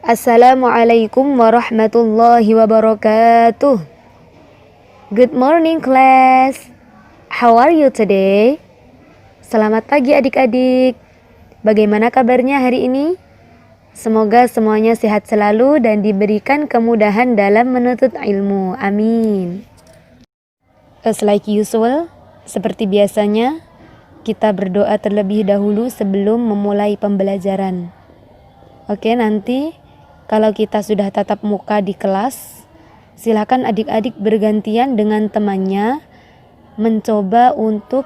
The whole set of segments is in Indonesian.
Assalamualaikum warahmatullahi wabarakatuh. Good morning class. How are you today? Selamat pagi adik-adik. Bagaimana kabarnya hari ini? Semoga semuanya sehat selalu dan diberikan kemudahan dalam menuntut ilmu. Amin. As like usual, seperti biasanya, kita berdoa terlebih dahulu sebelum memulai pembelajaran. Oke, nanti kalau kita sudah tatap muka di kelas, silakan adik-adik bergantian dengan temannya mencoba untuk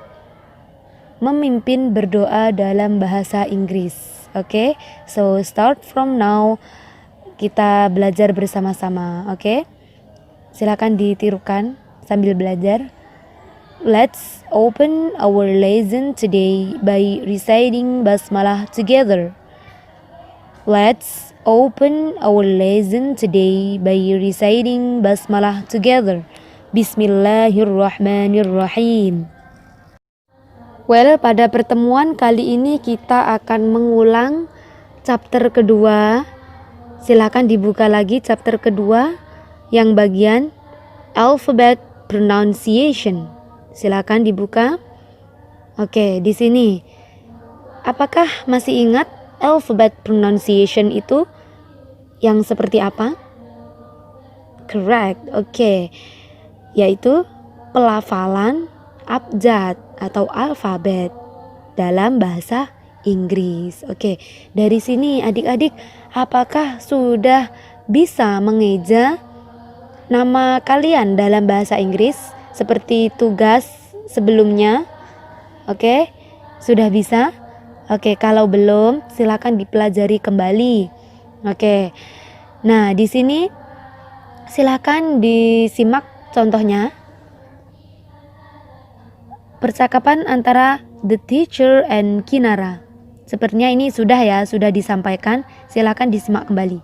memimpin berdoa dalam bahasa Inggris. Oke, so start from now. Kita belajar bersama-sama. Oke, silakan ditirukan sambil belajar. Let's open our lesson today by reciting basmalah together. Let's open our lesson today by reciting basmalah together. Bismillahirrahmanirrahim. Well, pada pertemuan kali ini kita akan mengulang chapter kedua. Silakan dibuka lagi chapter kedua yang bagian alphabet pronunciation. Silakan dibuka. Oke, di sini. Apakah masih ingat alphabet pronunciation itu yang seperti apa? Correct. Oke. Yaitu pelafalan abjad atau alfabet dalam bahasa Inggris. Oke. Dari sini adik-adik, apakah sudah bisa mengeja nama kalian dalam bahasa Inggris seperti tugas sebelumnya? Oke. Sudah bisa? Oke, kalau belum silakan dipelajari kembali. Oke. Nah, di sini silakan disimak contohnya. Percakapan antara the teacher and Kinara. Sepertinya ini sudah disampaikan. Silakan disimak kembali.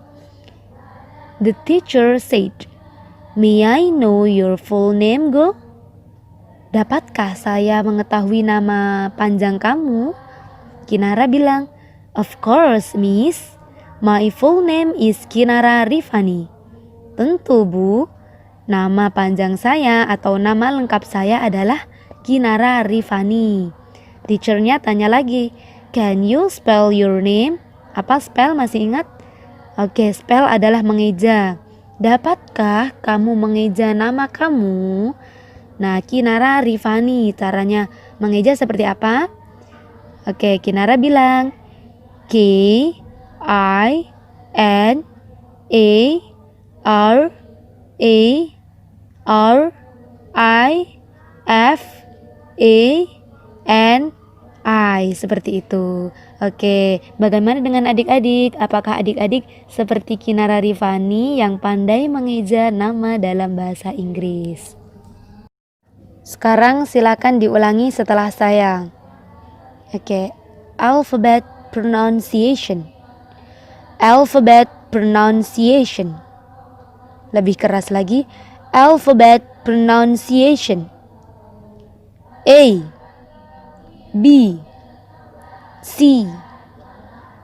The teacher said, "May I know your full name, Go?" Dapatkah saya mengetahui nama panjang kamu? Kinara bilang, "Of course, Miss. My full name is Kinara Rifani." Tentu, Bu. Nama panjang saya atau nama lengkap saya adalah Kinara Rifani. Teachernya tanya lagi, "Can you spell your name?" Apa spell, masih ingat? Oke, spell adalah mengeja. Dapatkah kamu mengeja nama kamu? Nah, Kinara Rifani, caranya mengeja seperti apa? Oke, Kinara bilang Kinara seperti itu. Oke, bagaimana dengan adik-adik? Apakah adik-adik seperti Kinara Rifani yang pandai mengeja nama dalam bahasa Inggris? Sekarang silakan diulangi setelah saya. Oke, alphabet pronunciation. Alphabet pronunciation. Lebih keras lagi, alphabet pronunciation. A, B, C,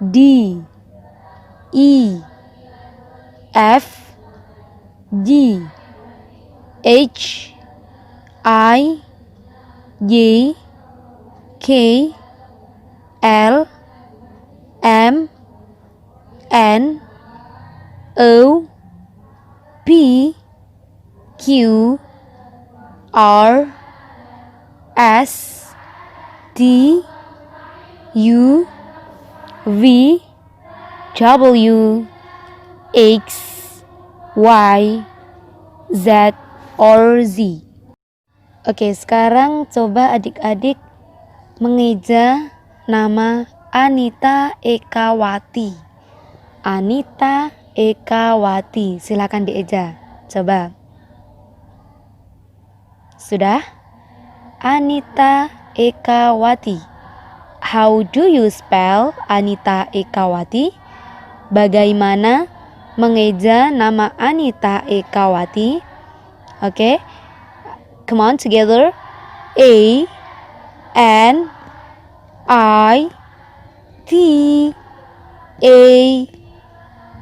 D, E, F, G, H, I, J, K, L, M, N, O, P, Q, R, S, T, U, V, W, X, Y, Z, or Z. Oke, sekarang coba adik-adik mengeja nama Anita Ekawati. Anita Ekawati, silakan dieja. Coba. Sudah? Anita Ekawati. How do you spell Anita Ekawati? Bagaimana mengeja nama Anita Ekawati? Oke. Come on together. A N I T A,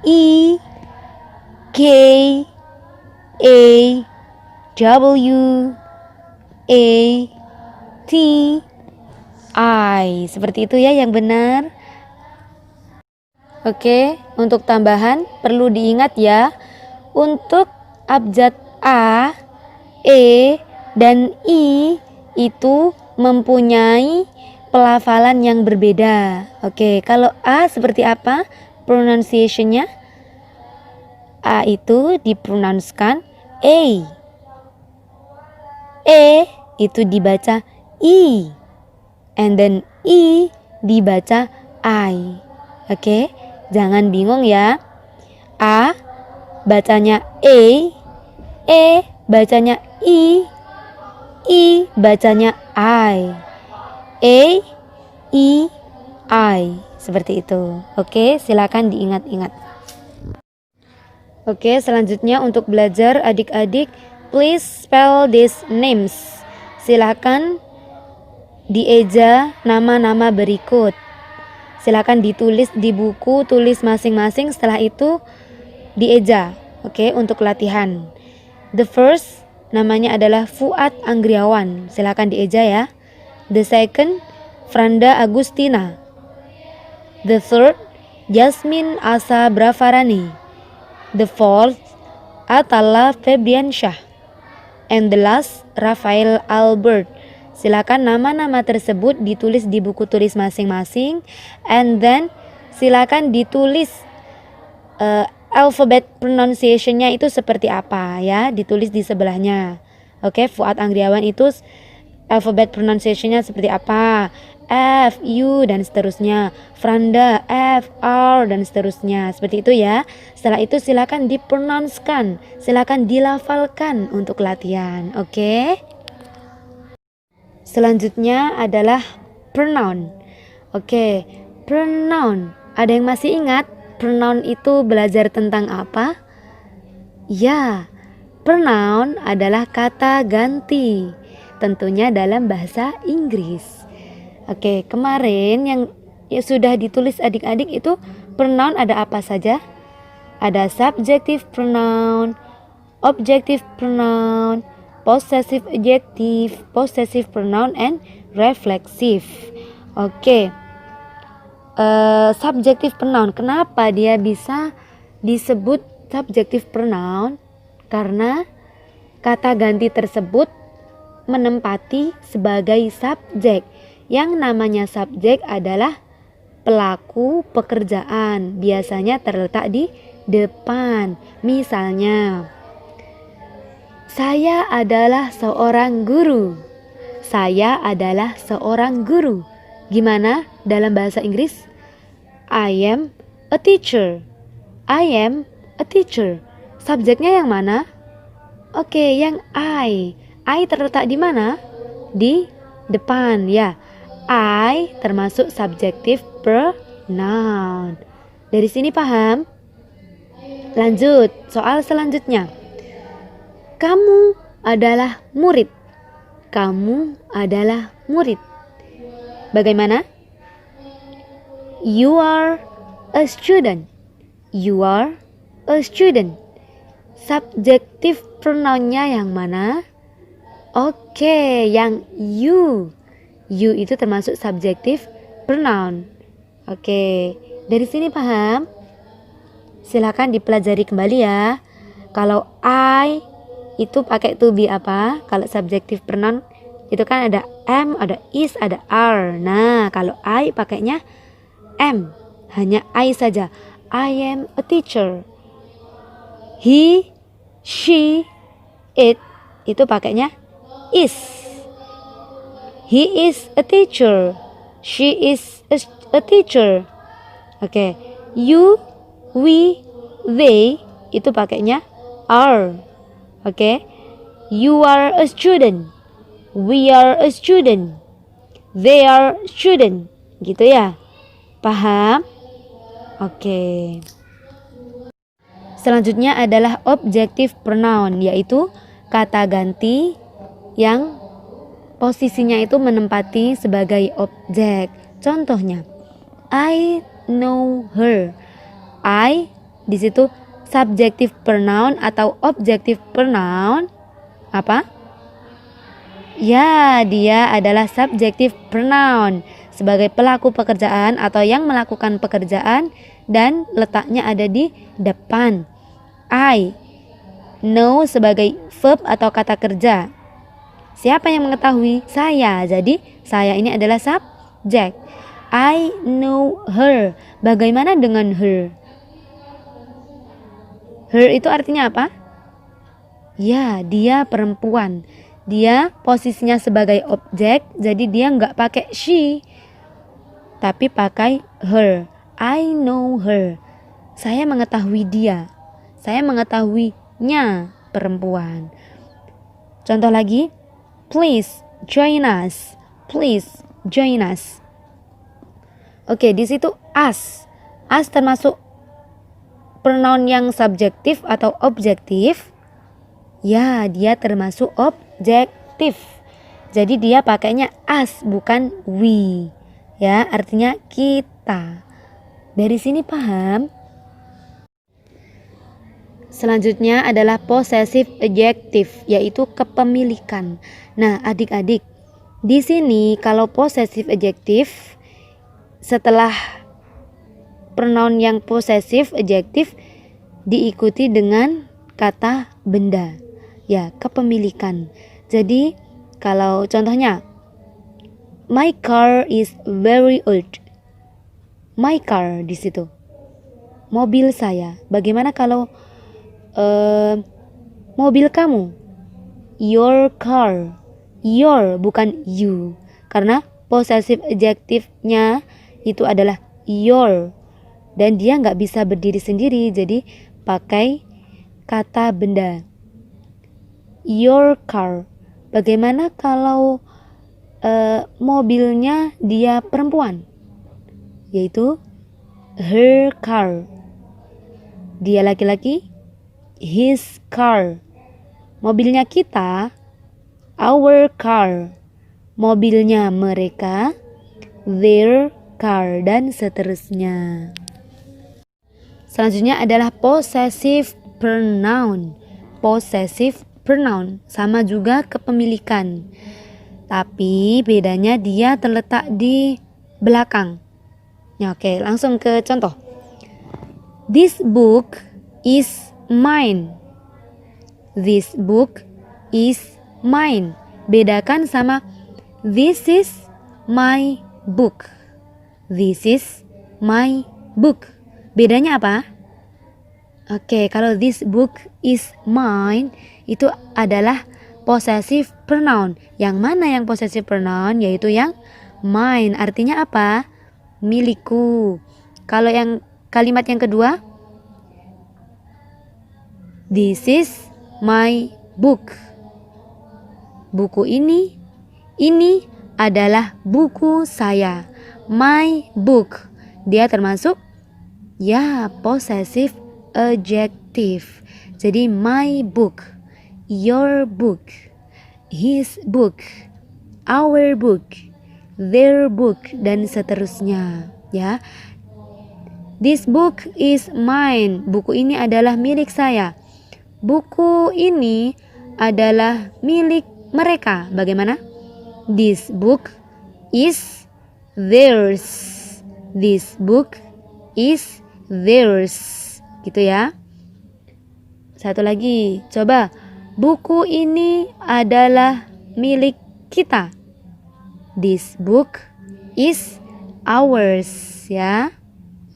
E, K, A, W, A, T, I. Seperti itu ya yang benar. Oke, untuk tambahan perlu diingat ya, untuk abjad A, E, dan I itu mempunyai pelafalan yang berbeda. Oke, kalau A seperti apa pronunciation-nya? A itu dipronouncekan A. E itu dibaca I. And then I dibaca I. Oke, jangan bingung ya. A bacanya E bacanya I bacanya I. A, I, I. Seperti itu. Oke, silakan diingat-ingat. Oke, selanjutnya untuk belajar adik-adik, please spell these names. Silakan dieja nama-nama berikut. Silakan ditulis di buku, tulis masing-masing, setelah itu dieja. Oke, untuk latihan. The first namanya adalah Fuad Anggriawan. Silakan dieja ya. The second, Franda Agustina. The third, Yasmin Asa Bravarani. The fourth, Atalla Febriansyah. And the last, Rafael Albert. Silakan nama-nama tersebut ditulis di buku tulis masing-masing, and then silakan ditulis alphabet pronunciation-nya itu seperti apa ya, ditulis di sebelahnya. Oke, Fuad Anggriawan itu alphabet pronunciation-nya seperti apa? F, U, dan seterusnya. Franda, F, R, dan seterusnya. Seperti itu ya. Setelah itu silakan dipronouncekan, silakan dilafalkan untuk latihan. Oke. Selanjutnya adalah pronoun. Oke, pronoun. Ada yang masih ingat pronoun itu belajar tentang apa? Ya, pronoun adalah kata ganti. Tentunya dalam bahasa Inggris. Oke, kemarin yang sudah ditulis adik-adik itu pronoun ada apa saja? Ada subjective pronoun, objective pronoun, possessive adjective, possessive pronoun, and reflexive. Oke, subjective pronoun. Kenapa dia bisa disebut subjective pronoun? Karena kata ganti tersebut menempati sebagai subjek. Yang namanya subjek adalah pelaku pekerjaan. Biasanya terletak di depan. Misalnya, saya adalah seorang guru. Saya adalah seorang guru. Gimana dalam bahasa Inggris? I am a teacher. I am a teacher. Subjeknya yang mana? Oke, yang I. I terletak di mana? Di depan ya. I termasuk subjective pronoun. Dari sini paham? Lanjut, soal selanjutnya. Kamu adalah murid. Kamu adalah murid. Bagaimana? You are a student. You are a student. Subjektif pronounnya yang mana? Oke, yang you. You itu termasuk subjektif pronoun. Oke, dari sini paham? Silakan dipelajari kembali ya. Kalau I itu pakai to be apa? Kalau subjektif pronoun itu kan ada am, ada is, ada are. Nah, kalau I pakainya am, hanya I saja. I am a teacher. He, she, it itu pakainya is. He is a teacher. She is a teacher. Oke. You, we, they itu pakainya are. Oke. You are a student. We are a student. They are student. Gitu ya. Paham? Oke. Selanjutnya adalah objective pronoun, yaitu kata ganti yang posisinya itu menempati sebagai objek. Contohnya, I know her. I di situ subjective pronoun atau objective pronoun apa? Ya, dia adalah subjective pronoun sebagai pelaku pekerjaan atau yang melakukan pekerjaan dan letaknya ada di depan. I know sebagai verb atau kata kerja. Siapa yang mengetahui? Saya. Jadi saya ini adalah subjek. I know her. Bagaimana dengan her? Her itu artinya apa? Ya, dia perempuan. Dia posisinya sebagai objek, jadi dia nggak pakai she, tapi pakai her. I know her. Saya mengetahui dia. Saya mengetahuinya, perempuan. Contoh lagi, please join us. Please join us. Oke, di situ us. Us termasuk pronoun yang subjektif atau objektif. Ya, dia termasuk objektif. Jadi dia pakainya us bukan we. Ya, artinya kita. Dari sini paham? Selanjutnya adalah possessive adjective, yaitu kepemilikan. Nah, adik-adik, di sini kalau possessive adjective setelah pronoun yang possessive adjective diikuti dengan kata benda. Ya, kepemilikan. Jadi kalau contohnya, my car is very old. My car di situ. Mobil saya. Bagaimana kalau mobil kamu? Your car. Your bukan you. Karena possessive adjective-nya itu adalah your. Dan dia nggak bisa berdiri sendiri. Jadi pakai kata benda. Your car. Bagaimana kalau mobilnya dia perempuan? Yaitu her car. Dia laki-laki, his car. Mobilnya kita, our car. Mobilnya mereka, their car, dan seterusnya. Selanjutnya adalah possessive pronoun. Possessive pronoun sama juga kepemilikan, tapi bedanya dia terletak di belakang. Ya, oke, langsung ke contoh. This book is mine. This book is mine. Bedakan sama this is my book. This is my book. Bedanya apa? Oke, kalau this book is mine itu adalah possessive pronoun. Yang mana yang possessive pronoun? Yaitu yang mine. Artinya apa? Milikku. Kalau yang kalimat yang kedua, this is my book. Buku ini adalah buku saya. My book. Dia termasuk ya possessive adjective. Jadi my book, your book, his book, our book, their book, dan seterusnya. Ya. This book is mine. Buku ini adalah milik saya. Buku ini adalah milik mereka. Bagaimana? This book is theirs. This book is theirs. Gitu ya. Satu lagi, coba. Buku ini adalah milik kita. This book is ours, ya.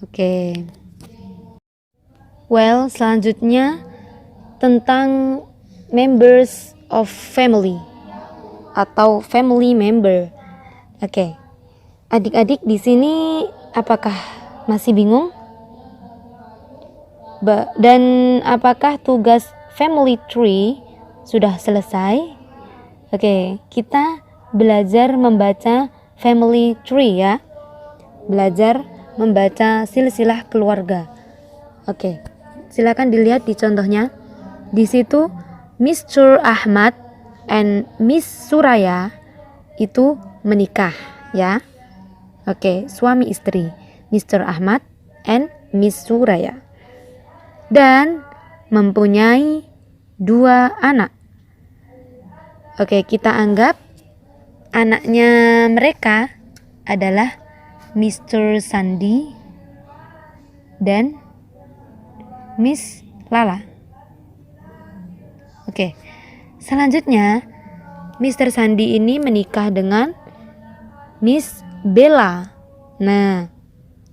Oke. Well, selanjutnya tentang members of family atau family member. Oke. Adik-adik di sini apakah masih bingung? Dan apakah tugas family tree sudah selesai? Oke, kita belajar membaca family tree ya. Belajar membaca silsilah keluarga. Oke, silakan dilihat di contohnya. Di situ Mr. Ahmad and Miss Suraya itu menikah ya. Oke, suami istri. Mr. Ahmad and Miss Suraya. Dan mempunyai 2 anak. Oke, kita anggap anaknya mereka adalah Mr. Sandi dan Miss Lala. Oke, selanjutnya Mr. Sandi ini menikah dengan Miss Bella. Nah,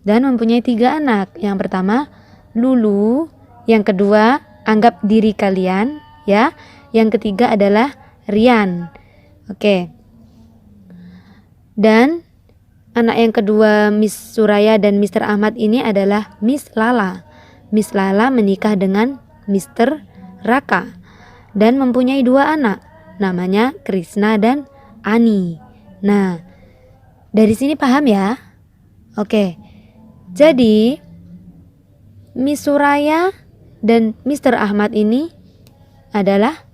dan mempunyai 3 anak. Yang pertama, Lulu. Yang kedua, anggap diri kalian, ya. Yang ketiga adalah Rian. Oke. Dan anak yang kedua Miss Suraya dan Mr. Ahmad ini adalah Miss Lala. Miss Lala menikah dengan Mr. Raka dan mempunyai 2 anak, namanya Krishna dan Ani. Nah, dari sini paham ya? Oke. Jadi Miss Suraya dan Mr. Ahmad ini adalah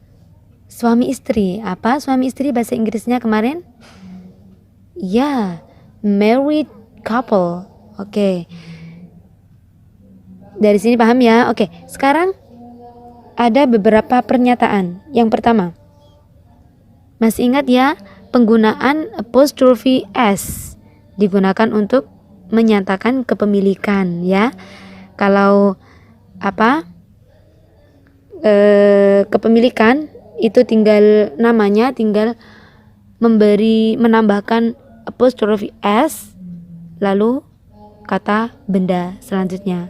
suami istri. Apa suami istri bahasa Inggrisnya kemarin? Ya, married couple. Oke. Dari sini paham ya? Oke, sekarang ada beberapa pernyataan. Yang pertama, masih ingat ya, penggunaan apostrophe s digunakan untuk menyatakan kepemilikan, ya. Kalau kepemilikan itu tinggal namanya tinggal menambahkan apostrophe s lalu kata benda selanjutnya.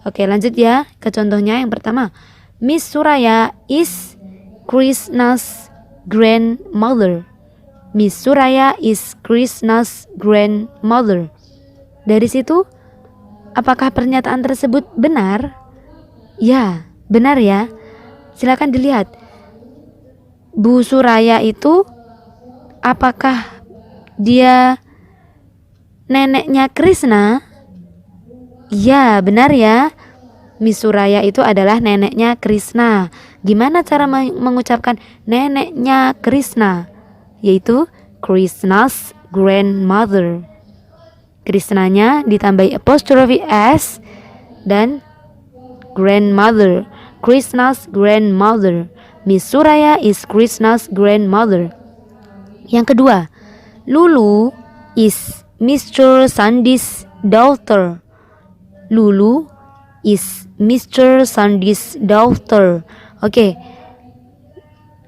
Oke, lanjut ya ke contohnya. Yang pertama, Miss Suraya is Krishna's grandmother. Miss Suraya is Krishna's grandmother. Dari situ, apakah pernyataan tersebut benar? Ya, benar ya. Silakan dilihat. Bu Suraya itu apakah dia neneknya Krishna? Ya, benar ya. Miss Suraya itu adalah neneknya Krishna. Gimana cara mengucapkan neneknya Krishna? Yaitu Krishna's grandmother. Krishnanya ditambahi apostrophe s dan grandmother. Krishna's grandmother. Miss Suraya is Krishna's grandmother. Yang kedua, Lulu is Mr. Sandi's daughter. Lulu is Mr. Sandi's daughter. Oke.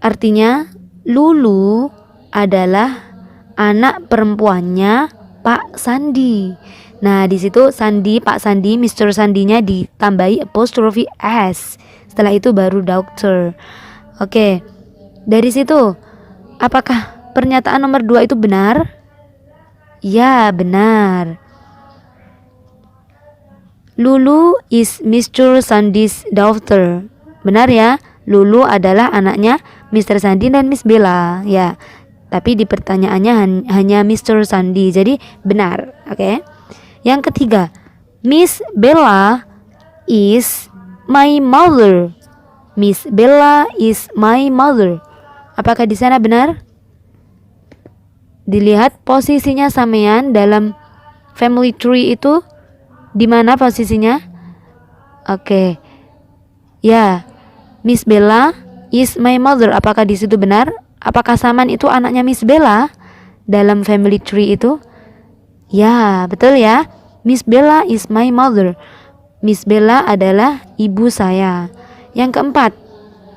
Artinya Lulu adalah anak perempuannya Pak Sandi. Nah, di situ Sandi, Pak Sandi, Mr. Sandinya ditambahi apostrophe s. Setelah itu baru daughter. Oke. Dari situ, apakah pernyataan nomor 2 itu benar? Ya, benar. Lulu is Mr. Sandi's daughter. Benar ya? Lulu adalah anaknya Mr. Sandi dan Miss Bella. Ya. Tapi di pertanyaannya hanya Mr. Sandi. Jadi benar. Oke. Yang ketiga, Miss Bella is my mother. Miss Bella is my mother. Apakah di sana benar? Dilihat posisinya sampean dalam family tree itu di mana posisinya? Oke. Ya, Miss Bella is my mother. Apakah di situ benar? Apakah Saman itu anaknya Miss Bella dalam family tree itu? Ya, betul ya. Miss Bella is my mother. Miss Bella adalah ibu saya. Yang keempat,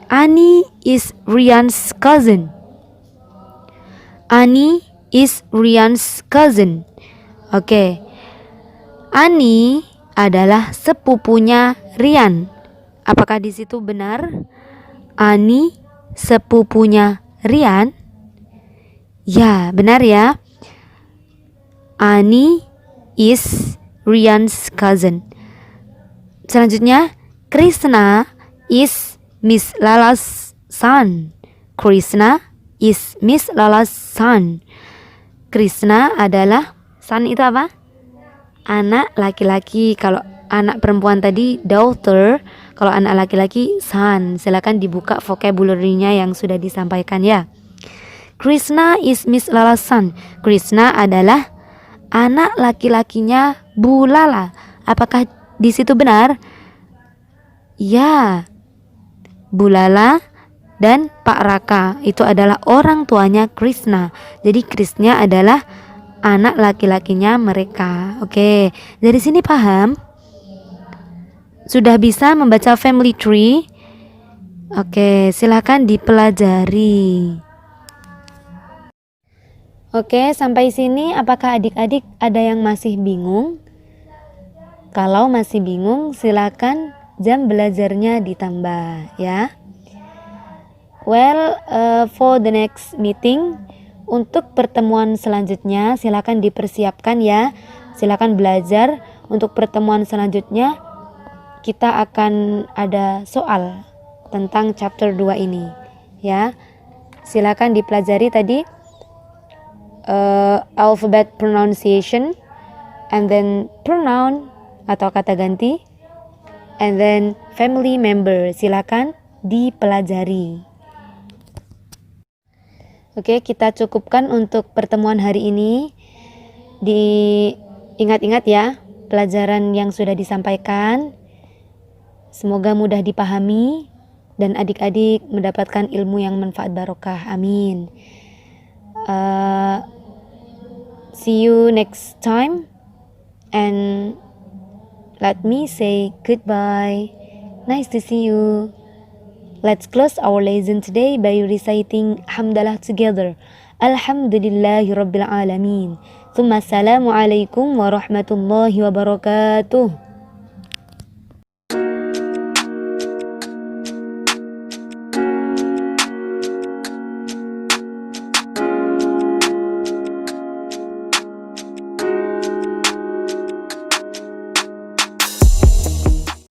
Annie is Rian's cousin. Annie is Rian's cousin. Oke. Ani adalah sepupunya Rian. Apakah di situ benar? Ani sepupunya Rian? Ya, benar ya. Ani is Rian's cousin. Selanjutnya, Krishna is Miss Lala's son. Krishna is Miss Lala's son. Krishna adalah son itu apa? Anak laki-laki. Kalau anak perempuan tadi daughter, kalau anak laki-laki son. Silakan dibuka vocabulary-nya yang sudah disampaikan ya. Krishna is Miss Lala's son. Krishna adalah anak laki-lakinya Bu Lala. Apakah di situ benar? Ya, Bu Lala dan Pak Raka itu adalah orang tuanya Krishna. Jadi Krishna adalah anak laki-lakinya mereka. Oke, dari sini paham? Sudah bisa membaca family tree? Oke, silakan dipelajari. Oke, sampai sini apakah adik-adik ada yang masih bingung? Kalau masih bingung, silakan jam belajarnya ditambah ya. Well, for the next meeting, untuk pertemuan selanjutnya silakan dipersiapkan ya. Silakan belajar. Untuk pertemuan selanjutnya kita akan ada soal tentang chapter 2 ini ya. Silakan dipelajari tadi alphabet pronunciation, and then pronoun atau kata ganti, and then family member. Silakan dipelajari. Oke, kita cukupkan untuk pertemuan hari ini. Diingat-ingat ya pelajaran yang sudah disampaikan. Semoga mudah dipahami dan adik-adik mendapatkan ilmu yang manfaat barokah. Amin. See you next time, and let me say goodbye. Nice to see you. Let's close our lesson today by reciting hamdalah together. Alhamdulillahi Rabbil Alamin. Thumma assalamu alaikum warahmatullahi wabarakatuh.